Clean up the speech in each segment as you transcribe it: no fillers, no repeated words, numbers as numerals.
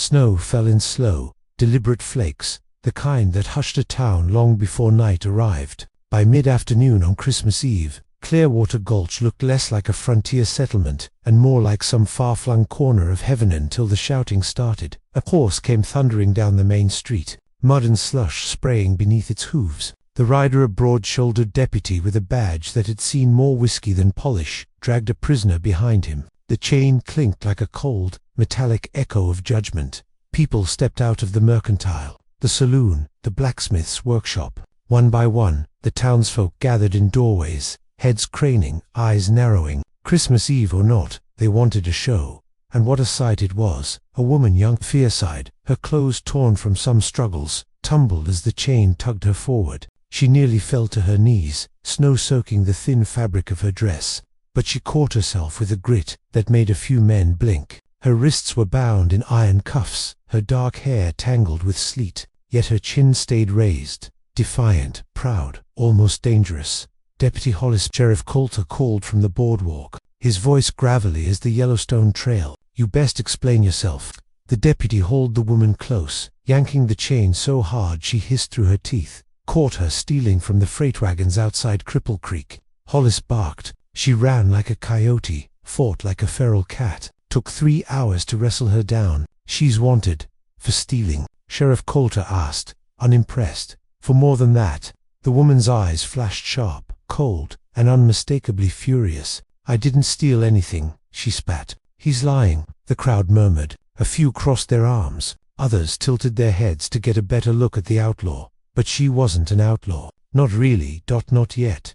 Snow fell in slow, deliberate flakes, the kind that hushed a town long before night arrived. By mid-afternoon on Christmas Eve, Clearwater Gulch looked less like a frontier settlement and more like some far-flung corner of heaven until the shouting started. A horse came thundering down the main street, mud and slush spraying beneath its hooves. The rider, a broad-shouldered deputy with a badge that had seen more whiskey than polish, dragged a prisoner behind him. The chain clinked like a cold, metallic echo of judgment. People stepped out of the mercantile, the saloon, the blacksmith's workshop. One by one, the townsfolk gathered in doorways, heads craning, eyes narrowing. Christmas Eve or not, they wanted a show. And what a sight it was! A woman, young, fierce-eyed, her clothes torn from some struggles, tumbled as the chain tugged her forward. She nearly fell to her knees, snow soaking the thin fabric of her dress. But she caught herself with a grit that made a few men blink. Her wrists were bound in iron cuffs, her dark hair tangled with sleet, yet her chin stayed raised, defiant, proud, almost dangerous. Deputy Hollis, Sheriff Coulter called from the boardwalk, his voice gravelly as the Yellowstone Trail. "You best explain yourself." The deputy hauled the woman close, yanking the chain so hard she hissed through her teeth, caught her stealing from the freight wagons outside Cripple Creek. Hollis barked. She ran like a coyote, fought like a feral cat. Took 3 hours to wrestle her down. "She's wanted." "For stealing?" Sheriff Coulter asked, unimpressed. "For more than that." The woman's eyes flashed sharp, cold, and unmistakably furious. "I didn't steal anything," she spat. "He's lying," the crowd murmured. A few crossed their arms, others tilted their heads to get a better look at the outlaw. But she wasn't an outlaw. Not really. Not yet.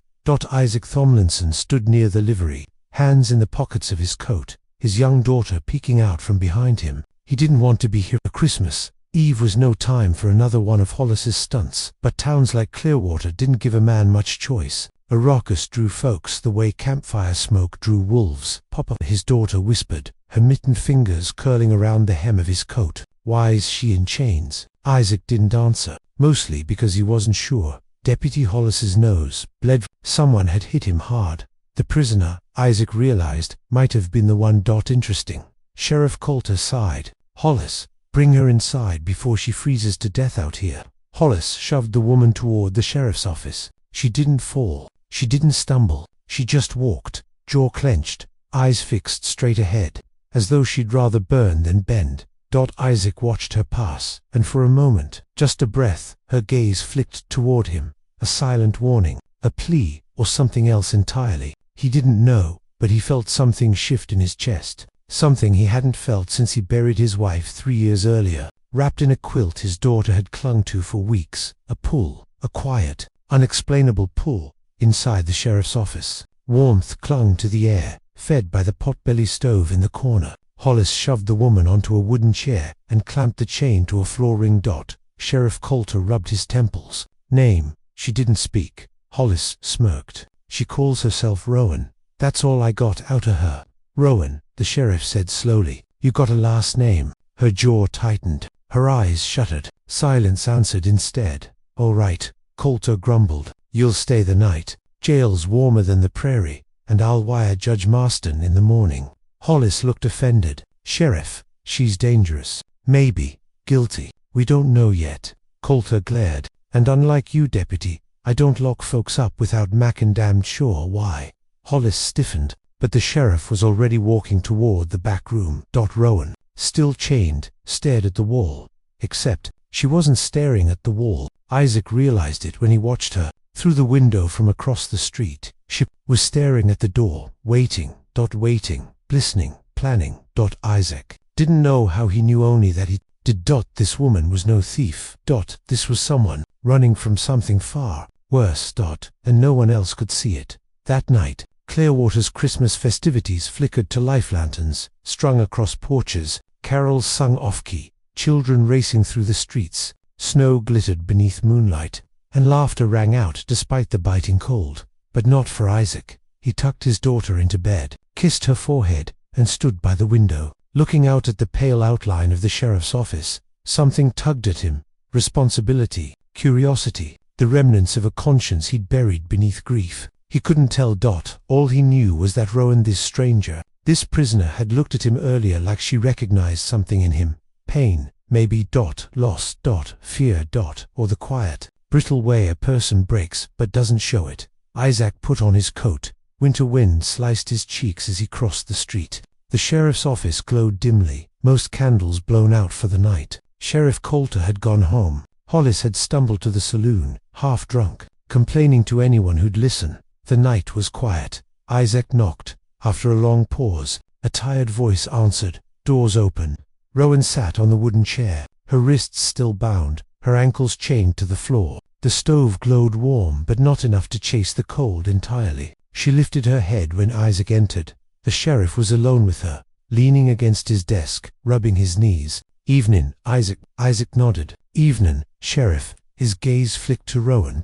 Isaac Tomlinson stood near the livery, hands in the pockets of his coat, his young daughter peeking out from behind him. He didn't want to be here for Christmas Eve was no time for another one of Hollis's stunts. But towns like Clearwater didn't give a man much choice. A ruckus drew folks the way campfire smoke drew wolves. "Papa," his daughter whispered, her mittened fingers curling around the hem of his coat. "Why is she in chains?" Isaac didn't answer, mostly because he wasn't sure. Deputy Hollis's nose bled. Someone had hit him hard. The prisoner, Isaac realized, might have been the one. Interesting. Sheriff Coulter sighed. "Hollis, bring her inside before she freezes to death out here." Hollis shoved the woman toward the sheriff's office. She didn't fall. She didn't stumble. She just walked, jaw clenched, eyes fixed straight ahead, as though she'd rather burn than bend. Isaac watched her pass, and for a moment, just a breath, her gaze flicked toward him, a silent warning, a plea, or something else entirely. He didn't know, but he felt something shift in his chest, something he hadn't felt since he buried his wife 3 years earlier, wrapped in a quilt his daughter had clung to for weeks. A pull, a quiet, unexplainable pull, inside the sheriff's office. Warmth clung to the air, fed by the potbelly stove in the corner. Hollis shoved the woman onto a wooden chair and clamped the chain to a floor ring. Sheriff Coulter rubbed his temples. "Name?" She didn't speak. Hollis smirked. "She calls herself Rowan. That's all I got out of her." "Rowan," the sheriff said slowly. "You got a last name?" Her jaw tightened. Her eyes shuttered. Silence answered instead. "All right," Coulter grumbled. "You'll stay the night. Jail's warmer than the prairie, and I'll wire Judge Marston in the morning." Hollis looked offended. "Sheriff, she's dangerous. Maybe guilty. We don't know yet." Coulter glared. "And unlike you, deputy, I don't lock folks up without mackin' damned sure why." Hollis stiffened, but the sheriff was already walking toward the back room. Rowan, still chained, stared at the wall. Except, she wasn't staring at the wall. Isaac realized it when he watched her through the window from across the street. She was staring at the door, waiting, listening, planning. Isaac didn't know how he knew, only that he did. This woman was no thief. This was someone running from something far worse. And no one else could see it. That night, Clearwater's Christmas festivities flickered to life lanterns strung across porches, carols sung off-key, children racing through the streets, snow glittered beneath moonlight, and laughter rang out despite the biting cold. But not for Isaac. He tucked his daughter into bed, kissed her forehead, and stood by the window, looking out at the pale outline of the sheriff's office. Something tugged at him. Responsibility, curiosity, the remnants of a conscience he'd buried beneath grief. He couldn't tell. All he knew was that Rowan, this stranger, this prisoner, had looked at him earlier like she recognized something in him. Pain, maybe, loss, fear, or the quiet, brittle way a person breaks but doesn't show it. Isaac put on his coat. Winter wind sliced his cheeks as he crossed the street. The sheriff's office glowed dimly, most candles blown out for the night. Sheriff Coulter had gone home. Hollis had stumbled to the saloon, half drunk, complaining to anyone who'd listen. The night was quiet. Isaac knocked. After a long pause, a tired voice answered. Doors open. Rowan sat on the wooden chair, her wrists still bound, her ankles chained to the floor. The stove glowed warm, but not enough to chase the cold entirely. She lifted her head when Isaac entered. The sheriff was alone with her, leaning against his desk, rubbing his knees. "Evening, Isaac." Isaac nodded. "Evening, Sheriff." His gaze flicked to Rowan.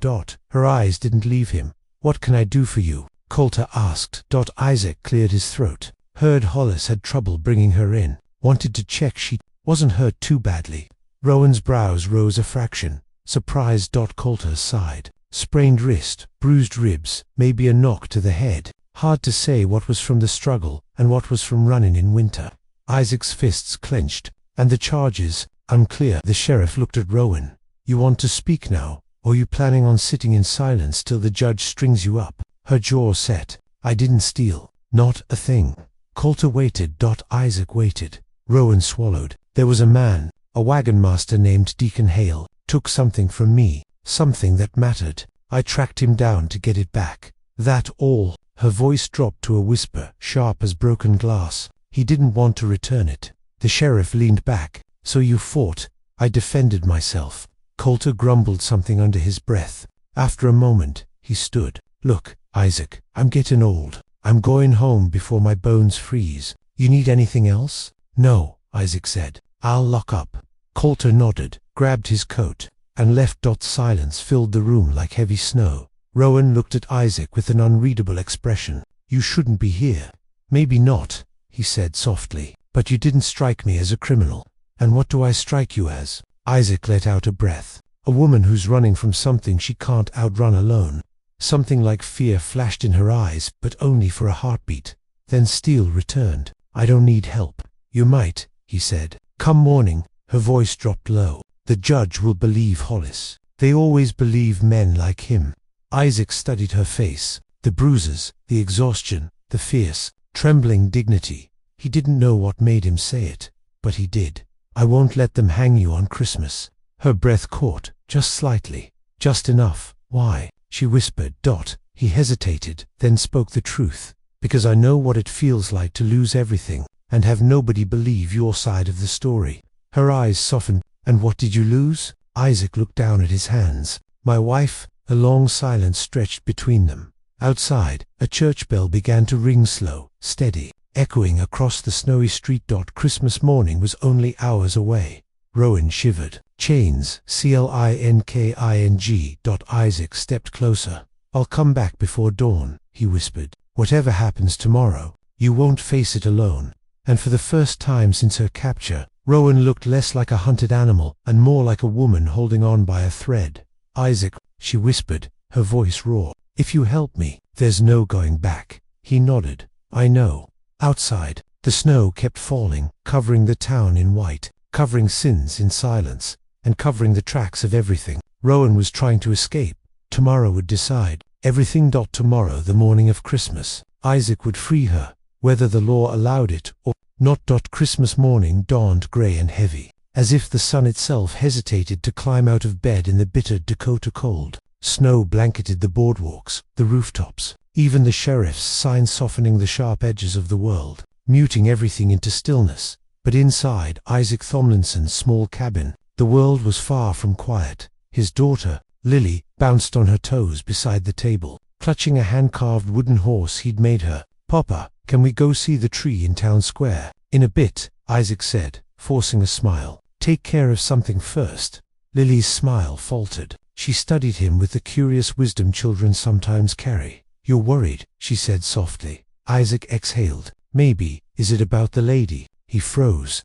Her eyes didn't leave him. "What can I do for you?" Coulter asked. Isaac cleared his throat. Heard Hollis had trouble bringing her in. Wanted to check she wasn't hurt too badly. Rowan's brows rose a fraction. Surprised. Coulter sighed. Sprained wrist, bruised ribs, maybe a knock to the head. Hard to say what was from the struggle and what was from running in winter. Isaac's fists clenched. "And the charges?" "Unclear." The sheriff looked at Rowan. "You want to speak now, or you planning on sitting in silence till the judge strings you up?" Her jaw set. "I didn't steal. Not a thing." Coulter waited. Isaac waited. Rowan swallowed. "There was a man, a wagon master named Deacon Hale, took something from me, something that mattered. I tracked him down to get it back. That all." Her voice dropped to a whisper, sharp as broken glass. "He didn't want to return it." The sheriff leaned back. "So you fought?" "I defended myself." Coulter grumbled something under his breath. After a moment, he stood. "Look, Isaac, I'm getting old. I'm going home before my bones freeze. You need anything else?" "No," Isaac said. "I'll lock up." Coulter nodded, grabbed his coat, and left. Silence filled the room like heavy snow. Rowan looked at Isaac with an unreadable expression. "You shouldn't be here." "Maybe not," he said softly, "but you didn't strike me as a criminal." "And what do I strike you as?" Isaac let out a breath. "A woman who's running from something she can't outrun alone." Something like fear flashed in her eyes, but only for a heartbeat. Then steel returned. "I don't need help." "You might," he said. "Come morning." Her voice dropped low. "The judge will believe Hollis. They always believe men like him." Isaac studied her face. The bruises, the exhaustion, the fierce, trembling dignity. He didn't know what made him say it, but he did. "I won't let them hang you on Christmas." Her breath caught, just slightly, just enough. "Why?" she whispered. He hesitated, then spoke the truth. "Because I know what it feels like to lose everything, and have nobody believe your side of the story." Her eyes softened. "And what did you lose?" Isaac looked down at his hands. "My wife." A long silence stretched between them. Outside, a church bell began to ring, slow, steady, echoing across the snowy street. Christmas morning was only hours away. Rowan shivered. "Chains, clinking." Isaac stepped closer. "I'll come back before dawn," he whispered. "Whatever happens tomorrow, you won't face it alone." And for the first time since her capture, Rowan looked less like a hunted animal and more like a woman holding on by a thread. "Isaac," she whispered, her voice raw, "if you help me, there's no going back." He nodded. "I know." Outside, the snow kept falling, covering the town in white, covering sins in silence, and covering the tracks of everything. Rowan was trying to escape. Tomorrow would decide everything. Tomorrow, the morning of Christmas, Isaac would free her, whether the law allowed it or not. Christmas morning dawned gray and heavy, as if the sun itself hesitated to climb out of bed in the bitter Dakota cold. Snow blanketed the boardwalks, the rooftops, even the sheriff's sign softening the sharp edges of the world, muting everything into stillness. But inside Isaac Thomlinson's small cabin, the world was far from quiet. His daughter, Lily, bounced on her toes beside the table, clutching a hand-carved wooden horse he'd made her. "Papa, can we go see the tree in town square?" "In a bit," Isaac said, forcing a smile. "Take care of something first." Lily's smile faltered. She studied him with the curious wisdom children sometimes carry. "You're worried," she said softly. Isaac exhaled. "Maybe. Is it about the lady?" He froze.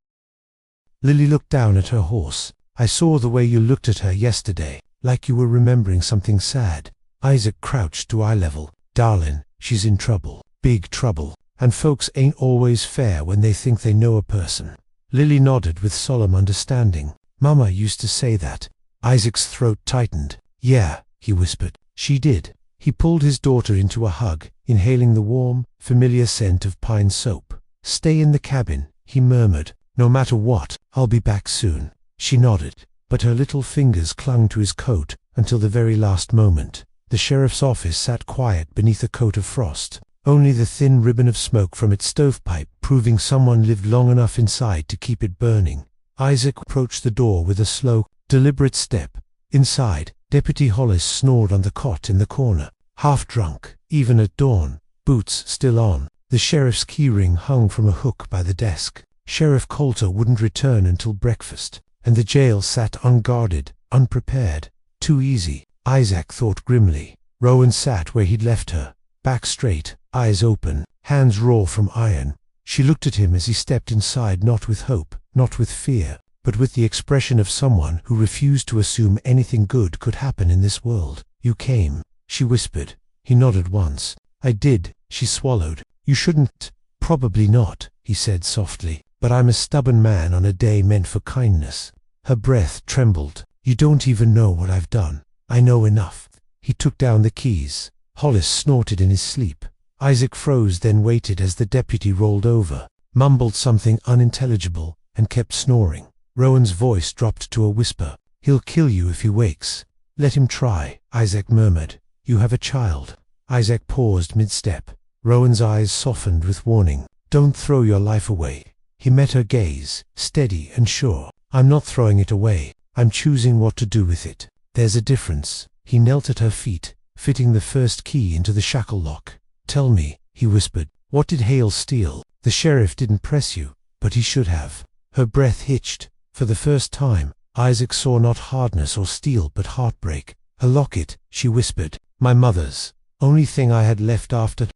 Lily looked down at her horse. "I saw the way you looked at her yesterday, like you were remembering something sad." Isaac crouched to eye level. "Darling, she's in trouble. Big trouble. And folks ain't always fair when they think they know a person." Lily nodded with solemn understanding. Mama used to say that. Isaac's throat tightened. Yeah, he whispered. She did. He pulled his daughter into a hug, inhaling the warm, familiar scent of pine soap. Stay in the cabin, he murmured. No matter what, I'll be back soon. She nodded, but her little fingers clung to his coat until the very last moment. The sheriff's office sat quiet beneath a coat of frost, only the thin ribbon of smoke from its stovepipe proving someone lived long enough inside to keep it burning. Isaac approached the door with a slow, deliberate step. Inside, Deputy Hollis snored on the cot in the corner, half drunk, even at dawn, boots still on. The sheriff's keyring hung from a hook by the desk. Sheriff Coulter wouldn't return until breakfast, and the jail sat unguarded, unprepared. Too easy, Isaac thought grimly. Rowan sat where he'd left her, back straight, eyes open, hands raw from iron. She looked at him as he stepped inside, not with hope, not with fear, but with the expression of someone who refused to assume anything good could happen in this world. You came, she whispered. He nodded once. I did, she swallowed. You shouldn't. Probably not, he said softly, but I'm a stubborn man on a day meant for kindness. Her breath trembled. You don't even know what I've done. I know enough. He took down the keys. Hollis snorted in his sleep. Isaac froze, then waited as the deputy rolled over, mumbled something unintelligible, and kept snoring. Rowan's voice dropped to a whisper. He'll kill you if he wakes. Let him try, Isaac murmured. You have a child. Isaac paused mid-step. Rowan's eyes softened with warning. Don't throw your life away. He met her gaze, steady and sure. I'm not throwing it away. I'm choosing what to do with it. There's a difference. He knelt at her feet, fitting the first key into the shackle lock. Tell me, he whispered, what did Hale steal? The sheriff didn't press you, but he should have. Her breath hitched. For the first time, Isaac saw not hardness or steel but heartbreak. A locket, she whispered. My mother's. Only thing I had left after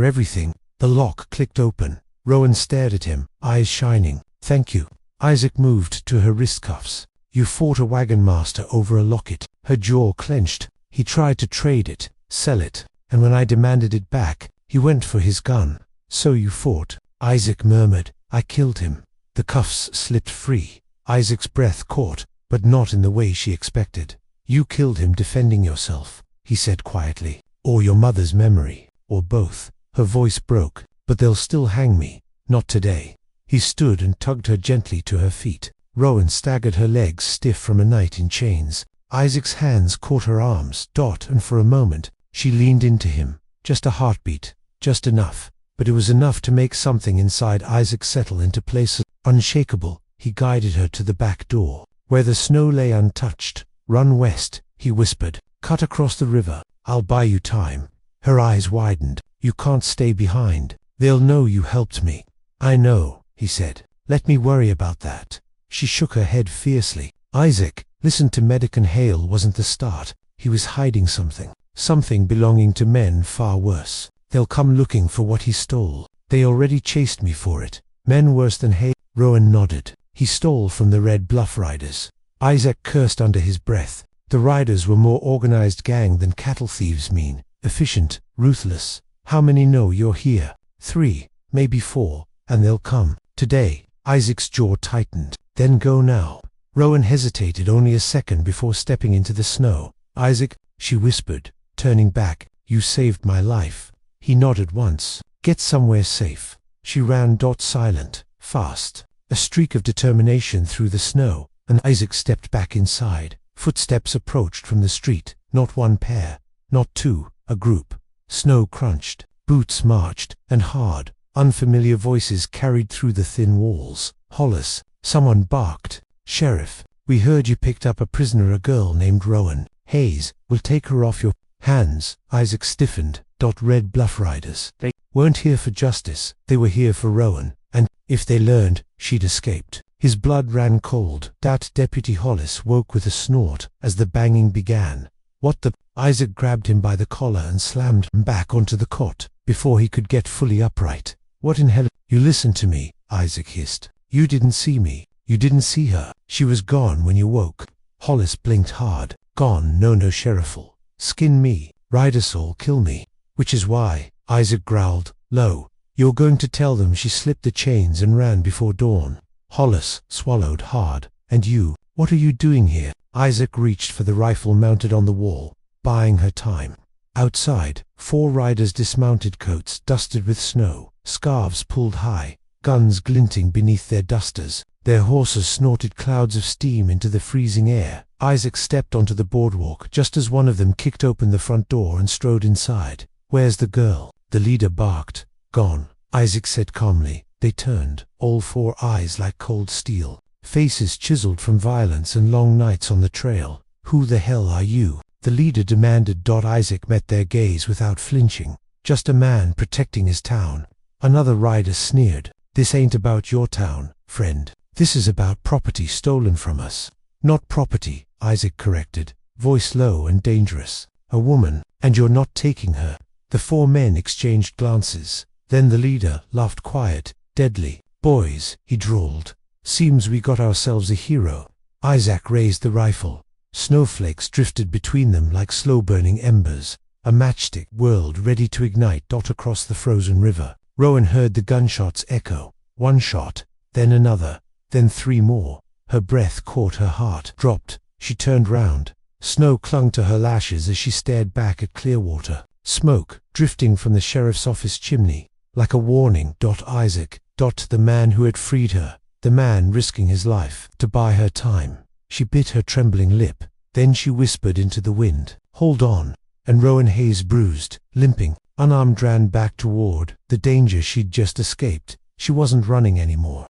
everything. The lock clicked open. Rowan stared at him, eyes shining. Thank you. Isaac moved to her wrist cuffs. You fought a wagon master over a locket. Her jaw clenched. He tried to trade it, sell it, and when I demanded it back, he went for his gun. So you fought, Isaac murmured. I killed him. The cuffs slipped free. Isaac's breath caught, but not in the way she expected. You killed him defending yourself, he said quietly. Or your mother's memory, or both. Her voice broke. But they'll still hang me. Not today. He stood and tugged her gently to her feet. Rowan staggered, her legs stiff from a night in chains. Isaac's hands caught her arms, and for a moment, she leaned into him. Just a heartbeat. Just enough. But it was enough to make something inside Isaac settle into place. Unshakable, he guided her to the back door, where the snow lay untouched. Run west, he whispered. Cut across the river. I'll buy you time. Her eyes widened. You can't stay behind. They'll know you helped me. I know, he said. Let me worry about that. She shook her head fiercely. Isaac, listen to Medican Hale wasn't the start. He was hiding something. Something belonging to men far worse. They'll come looking for what he stole. They already chased me for it. Men worse than Hale. Rowan nodded. He stole from the Red Bluff Riders. Isaac cursed under his breath. The Riders were more organized gang than cattle thieves mean. Efficient, ruthless. How many know you're here? 3, maybe 4, and they'll come. Today. Isaac's jaw tightened. Then go now. Rowan hesitated only a second before stepping into the snow. Isaac, she whispered, turning back, you saved my life. He nodded once. Get somewhere safe. She ran. Silent, fast. A streak of determination through the snow, and Isaac stepped back inside. Footsteps approached from the street. Not one pair, not two, a group. Snow crunched, boots marched, and hard, unfamiliar voices carried through the thin walls. Hollis, someone barked. Sheriff, we heard you picked up a prisoner, a girl named Rowan. Hayes, we'll take her off your hands. Isaac stiffened. Red Bluff Riders. They weren't here for justice. They were here for Rowan, and if they learned, she'd escaped. His blood ran cold. Deputy Hollis woke with a snort as the banging began. What the? Isaac grabbed him by the collar and slammed him back onto the cot before he could get fully upright. What in hell? You listen to me, Isaac hissed. You didn't see me. You didn't see her. She was gone when you woke. Hollis blinked hard. Gone, no sheriff'll skin me. Riders'll kill me. Which is why, Isaac growled, low. You're going to tell them she slipped the chains and ran before dawn. Hollis swallowed hard. And you, what are you doing here? Isaac reached for the rifle mounted on the wall, buying her time. Outside, 4 riders dismounted, coats dusted with snow, scarves pulled high, guns glinting beneath their dusters. Their horses snorted clouds of steam into the freezing air. Isaac stepped onto the boardwalk just as one of them kicked open the front door and strode inside. "Where's the girl?" The leader barked. "Gone," Isaac said calmly. They turned, all 4 eyes like cold steel, faces chiseled from violence and long nights on the trail. "Who the hell are you?" the leader demanded. Isaac met their gaze without flinching. "Just a man protecting his town." Another rider sneered. "This ain't about your town, friend. This is about property stolen from us." "Not property," Isaac corrected, voice low and dangerous. "A woman, and you're not taking her." The 4 men exchanged glances. Then the leader laughed quiet, deadly. "Boys," he drawled, "seems we got ourselves a hero." Isaac raised the rifle. Snowflakes drifted between them like slow-burning embers. A matchstick whirled ready to ignite. Across the frozen river, Rowan heard the gunshots echo. 1 shot, then another, then 3 more. Her breath caught, her heart dropped. She turned round. Snow clung to her lashes as she stared back at Clearwater. Smoke drifting from the sheriff's office chimney, like a warning. Isaac, the man who had freed her, the man risking his life to buy her time. She bit her trembling lip. Then she whispered into the wind, "Hold on." And Rowan Hayes, bruised, limping, unarmed, ran back toward the danger she'd just escaped. She wasn't running anymore.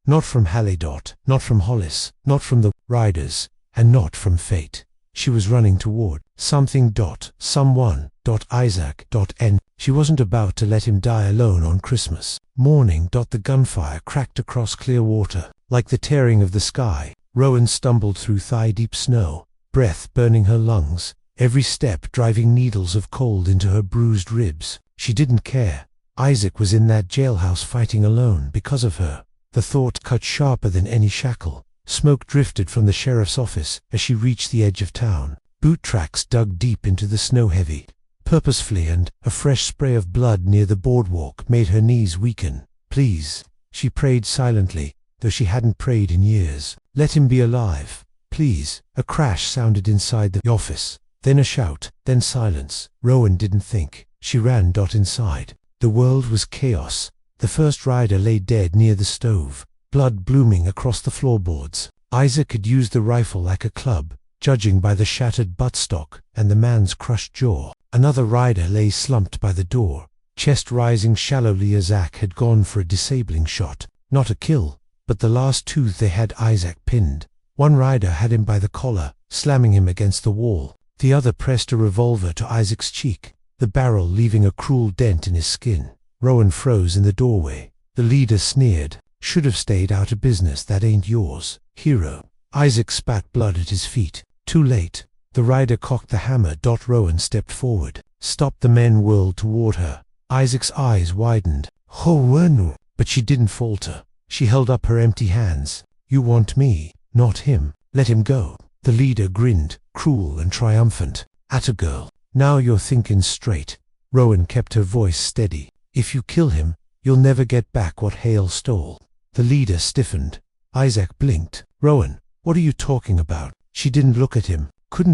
Not from Hallie, not from Hollis, not from the riders, and not from fate. She was running toward something. Someone. Isaac. And she wasn't about to let him die alone on Christmas morning. The gunfire cracked across Clearwater, like the tearing of the sky. Rowan stumbled through thigh-deep snow, breath burning her lungs, every step driving needles of cold into her bruised ribs. She didn't care. Isaac was in that jailhouse fighting alone because of her. The thought cut sharper than any shackle. Smoke drifted from the sheriff's office as she reached the edge of town. Boot tracks dug deep into the snow heavy, purposefully, and a fresh spray of blood near the boardwalk made her knees weaken. "Please," she prayed silently, though she hadn't prayed in years. "Let him be alive. Please." A crash sounded inside the office, then a shout, then silence. Rowan didn't think. She ran. Inside, the world was chaos. The first rider lay dead near the stove, blood blooming across the floorboards. Isaac had used the rifle like a club, judging by the shattered buttstock and the man's crushed jaw. Another rider lay slumped by the door, chest rising shallowly. Isaac had gone for a disabling shot. Not a kill, but the last tooth. They had Isaac pinned. One rider had him by the collar, slamming him against the wall. The other pressed a revolver to Isaac's cheek, the barrel leaving a cruel dent in his skin. Rowan froze in the doorway. The leader sneered. "Should have stayed out of business. That ain't yours, hero." Isaac spat blood at his feet. Too late. The rider cocked the hammer. Rowan stepped forward. "Stop." The men whirled toward her. Isaac's eyes widened. "Oh, but she didn't falter. She held up her empty hands. "You want me, not him. Let him go." The leader grinned, cruel and triumphant. "Atta girl. Now you're thinking straight." Rowan kept her voice steady. "If you kill him, you'll never get back what Hale stole." The leader stiffened. Isaac blinked. "Rowan, what are you talking about?" She didn't look at him.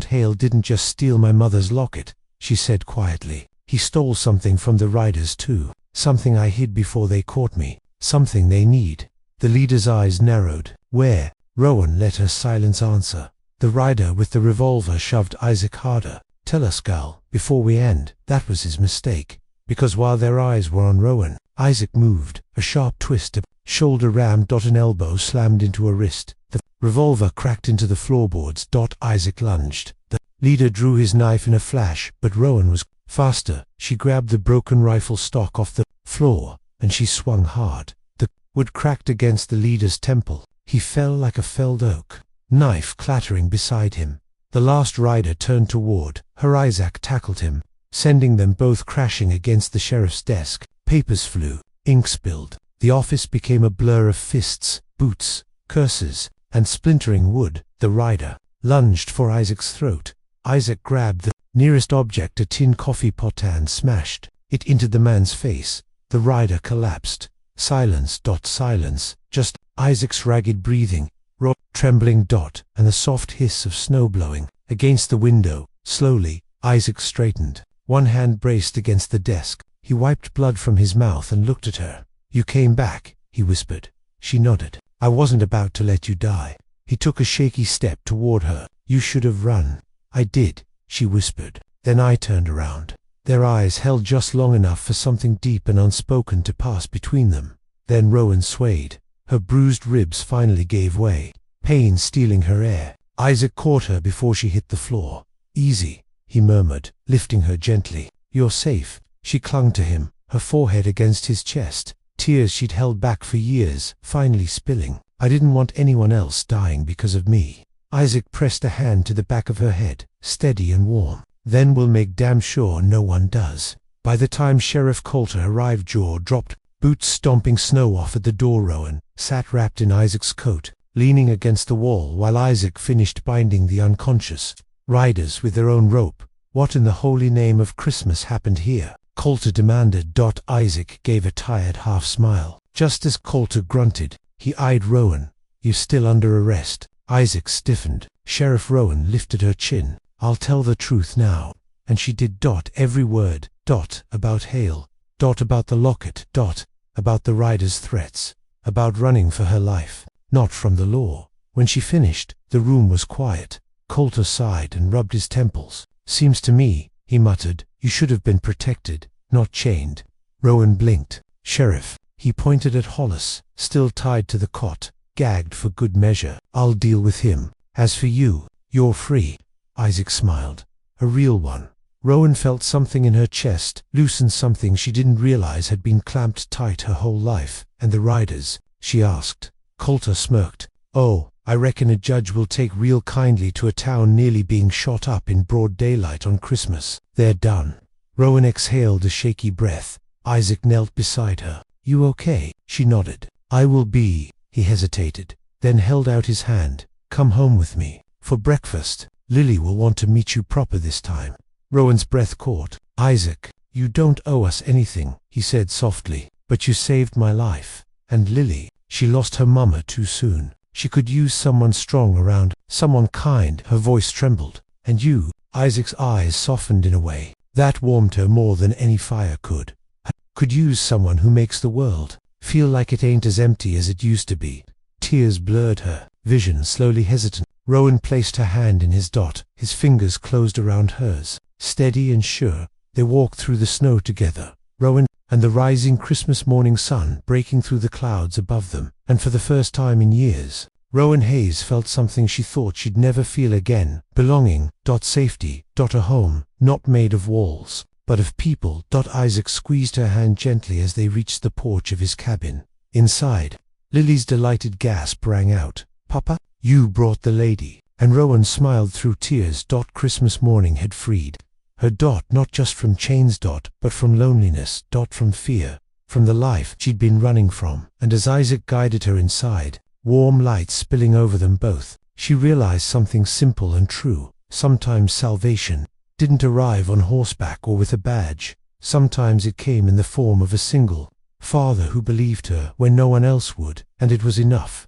Hale didn't just steal my mother's locket," she said quietly. "He stole something from the riders too. Something I hid before they caught me. Something they need." The leader's eyes narrowed. "Where?" Rowan let her silence answer. The rider with the revolver shoved Isaac harder. "Tell us, gal, before we end." That was his mistake. Because while their eyes were on Rowan, Isaac moved. A sharp twist, a shoulder rammed. An elbow slammed into a wrist. The revolver cracked into the floorboards. Isaac lunged. The leader drew his knife in a flash, but Rowan was faster. She grabbed the broken rifle stock off the floor, and she swung hard. The wood cracked against the leader's temple. He fell like a felled oak, knife clattering beside him. The last rider turned toward her. Isaac tackled him, sending them both crashing against the sheriff's desk. Papers flew, ink spilled. The office became a blur of fists, boots, curses, and splintering wood. The rider lunged for Isaac's throat. Isaac grabbed the nearest object, a tin coffee pot, and smashed it into the man's face. The rider collapsed. Silence. Silence. Just Isaac's ragged breathing, trembling, and the soft hiss of snow blowing against the window. Slowly, Isaac straightened. One hand braced against the desk. He wiped blood from his mouth and looked at her. "You came back," he whispered. She nodded. "I wasn't about to let you die." He took a shaky step toward her. "You should have run." "I did," she whispered. "Then I turned around." Their eyes held just long enough for something deep and unspoken to pass between them. Then Rowan swayed. Her bruised ribs finally gave way, pain stealing her air. Isaac caught her before she hit the floor. "Easy," he murmured, lifting her gently. "You're safe." She clung to him, her forehead against his chest, tears she'd held back for years, finally spilling. "I didn't want anyone else dying because of me." Isaac pressed a hand to the back of her head, steady and warm. "Then we'll make damn sure no one does." By the time Sheriff Coulter arrived, jaw dropped, boots stomping snow off at the door. Rowan sat wrapped in Isaac's coat, leaning against the wall while Isaac finished binding the unconscious riders with their own rope. "What in the holy name of Christmas happened here?" Coulter demanded. Isaac gave a tired half smile. Just as Coulter grunted, he eyed Rowan. "You're still under arrest." Isaac stiffened. Sheriff Rowan lifted her chin. "I'll tell the truth now." And she did. Every word. About Hale. About the locket. About the rider's threats. About running for her life, not from the law. When she finished, the room was quiet. Coulter sighed and rubbed his temples. "Seems to me," he muttered, "you should have been protected, not chained." Rowan blinked. "Sheriff." He pointed at Hollis, still tied to the cot, gagged for good measure. "I'll deal with him. As for you, you're free." Isaac smiled. A real one. Rowan felt something in her chest, loosened something she didn't realize had been clamped tight her whole life. "And the riders?" she asked. Coulter smirked. "Oh, I reckon a judge will take real kindly to a town nearly being shot up in broad daylight on Christmas. They're done." Rowan exhaled a shaky breath. Isaac knelt beside her. "You okay?" She nodded. "I will be." He hesitated, then held out his hand. "Come home with me. For breakfast. Lily will want to meet you proper this time." Rowan's breath caught. "Isaac, you don't owe us anything," he said softly, "but you saved my life. And Lily, she lost her mama too soon. She could use someone strong around, someone kind." Her voice trembled. "And you?" Isaac's eyes softened in a way that warmed her more than any fire could. "Could use someone who makes the world feel like it ain't as empty as it used to be." Tears blurred her vision, slowly hesitant. Rowan placed her hand in his. His fingers closed around hers. Steady and sure, they walked through the snow together. Rowan and the rising Christmas morning sun breaking through the clouds above them, and for the first time in years, Rowan Hayes felt something she thought she'd never feel again. Belonging. Safety. A home, not made of walls, but of people. Isaac squeezed her hand gently as they reached the porch of his cabin. Inside, Lily's delighted gasp rang out. "Papa, you brought the lady." And Rowan smiled through tears. Christmas morning had freed her. Not just from chains. But from loneliness. From fear. From the life she'd been running from. And as Isaac guided her inside, warm light spilling over them both, she realized something simple and true. Sometimes salvation didn't arrive on horseback or with a badge. Sometimes it came in the form of a single father who believed her when no one else would, and it was enough.